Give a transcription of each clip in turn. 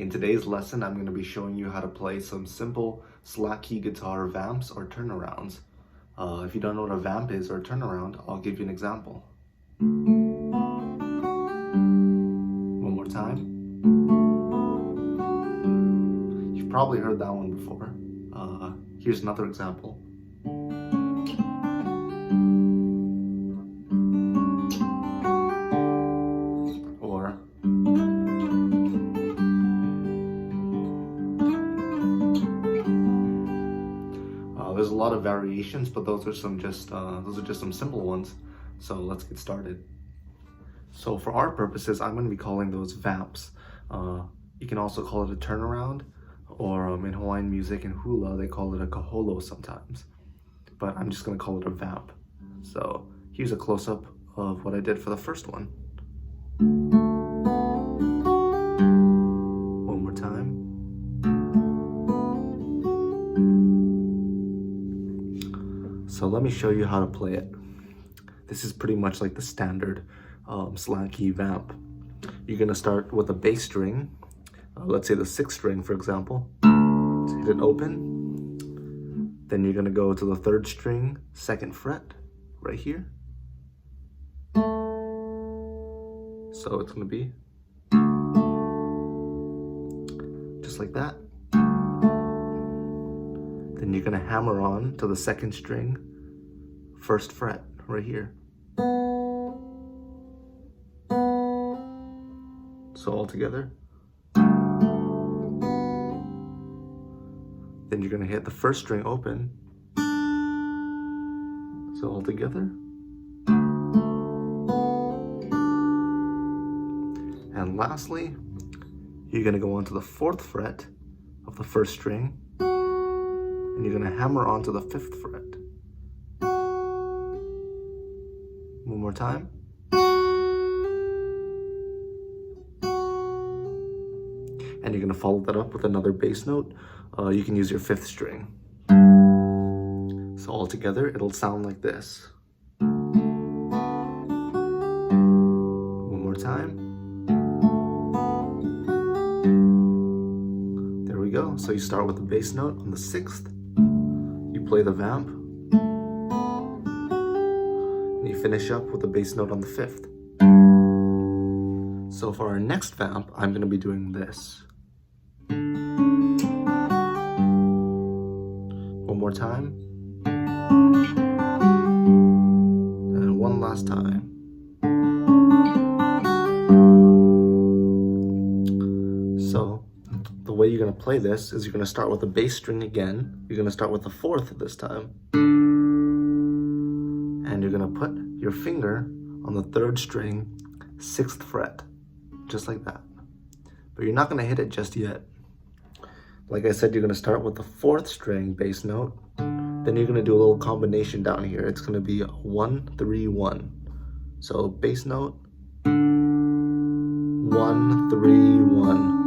In today's lesson, I'm going to be showing you how to play some simple slack key guitar vamps or turnarounds. If you don't know what a vamp is or a turnaround, I'll give you an example. One more time. You've probably heard that one before. Here's another example. Or there's a lot of variations, but those are just some simple ones. So let's get started. So for our purposes, I'm going to be calling those vamps. You can also call it a turnaround, or in Hawaiian music and hula, they call it a kaholo sometimes. But I'm just going to call it a vamp. So here's a close-up of what I did for the first one. One more time. So let me show you how to play it. This is pretty much like the standard slack key vamp. You're going to start with a bass string, let's say the 6th string for example. So hit it open. Then you're going to go to the 3rd string, 2nd fret, right here. So it's going to be just like that. Then you're going to hammer on to the 2nd string, 1st fret, right here. So all together. Then you're going to hit the 1st string open. So all together. And lastly, you're going to go onto the 4th fret of the 1st string, and you're going to hammer onto the 5th fret. One more time. And you're going to follow that up with another bass note. You can use your 5th string. So all together, it'll sound like this. One more time. There we go. So you start with the bass note on the 6th. You play the vamp. And you finish up with the bass note on the 5th. So for our next vamp, I'm going to be doing this. One more time. And one last time. So the way you're going to play this is you're going to start with the bass string again. You're going to start with the 4th this time. And you're going to put your finger on the 3rd string, 6th fret. Just like that. But you're not going to hit it just yet. Like I said, you're going to start with the 4th string bass note. Then you're going to do a little combination down here. It's going to be 1, 3, 1. So bass note, 1, 3, 1.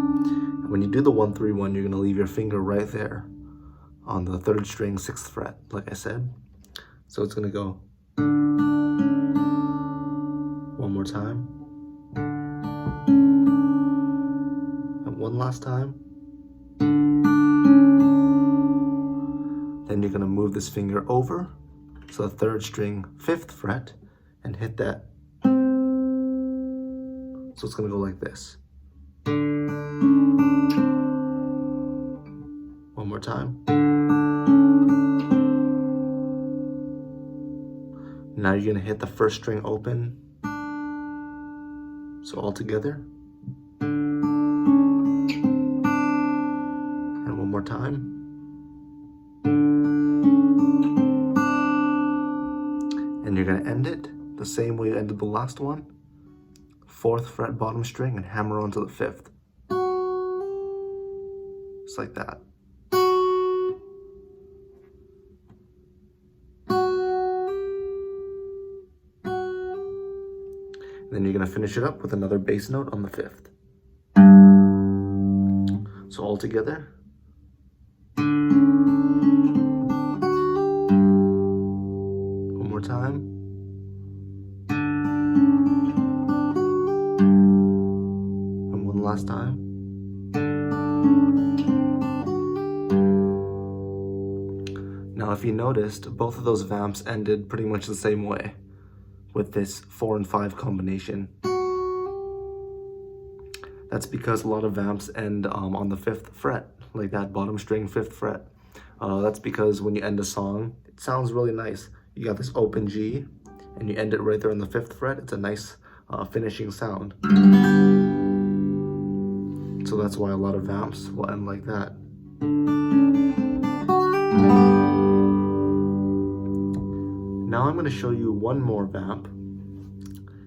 And when you do the 1, 3, 1, you're going to leave your finger right there on the 3rd string, 6th fret, like I said. So it's going to go one more time. And one last time. Then you're going to move this finger over, so the 3rd string, 5th fret, and hit that. So it's going to go like this. One more time. Now you're going to hit the 1st string open. So all together. And one more time. And you're going to end it the same way you ended the last one. 4th fret bottom string and hammer onto the 5th. Just like that. And then you're going to finish it up with another bass note on the 5th. So all together. One more time. And one last time. If you noticed, both of those vamps ended pretty much the same way, with this 4 and 5 combination. That's because a lot of vamps end on the 5th fret, like that bottom string 5th fret. That's because when you end a song, it sounds really nice. You got this open G, and you end it right there on the 5th fret. It's a nice finishing sound. So that's why a lot of vamps will end like that. Now I'm going to show you one more vamp,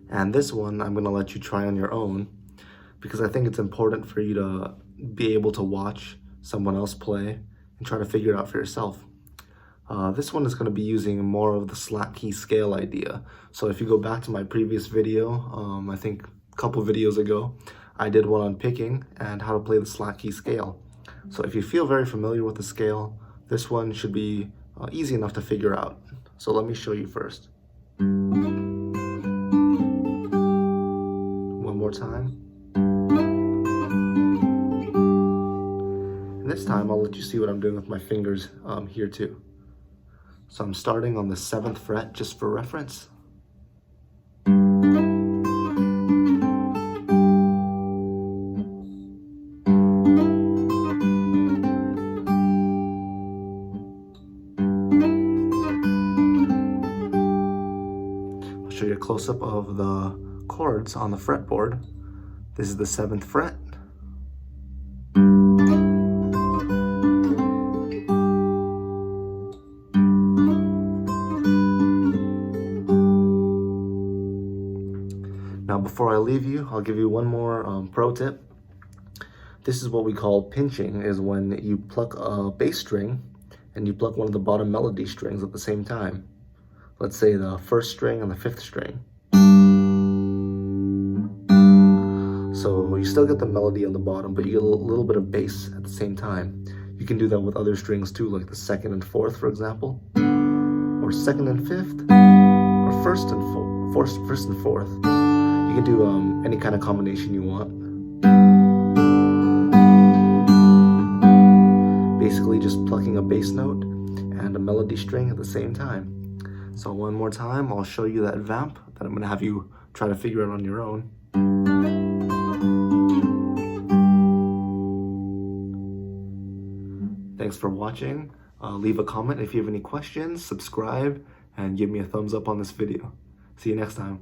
and this one I'm going to let you try on your own, because I think it's important for you to be able to watch someone else play and try to figure it out for yourself. This one is going to be using more of the slack key scale idea. So if you go back to my previous video, I think a couple videos ago, I did one on picking and how to play the slack key scale. So if you feel very familiar with the scale, this one should be easy enough to figure out. So let me show you first. One more time. And this time I'll let you see what I'm doing with my fingers here too. So I'm starting on the 7th fret just for reference. Show you a close-up of the chords on the fretboard. This is the 7th fret. Now before I leave you, I'll give you one more pro tip. This is what we call pinching, is when you pluck a bass string and you pluck one of the bottom melody strings at the same time. Let's say the 1st string and the 5th string. So you still get the melody on the bottom, but you get a little bit of bass at the same time. You can do that with other strings too, like the 2nd and 4th, for example, or 2nd and 5th, or 1st and 4th. You can do any kind of combination you want. Basically just plucking a bass note and a melody string at the same time. So one more time, I'll show you that vamp that I'm going to have you try to figure out on your own. Thanks for watching. Leave a comment if you have any questions, subscribe, and give me a thumbs up on this video. See you next time.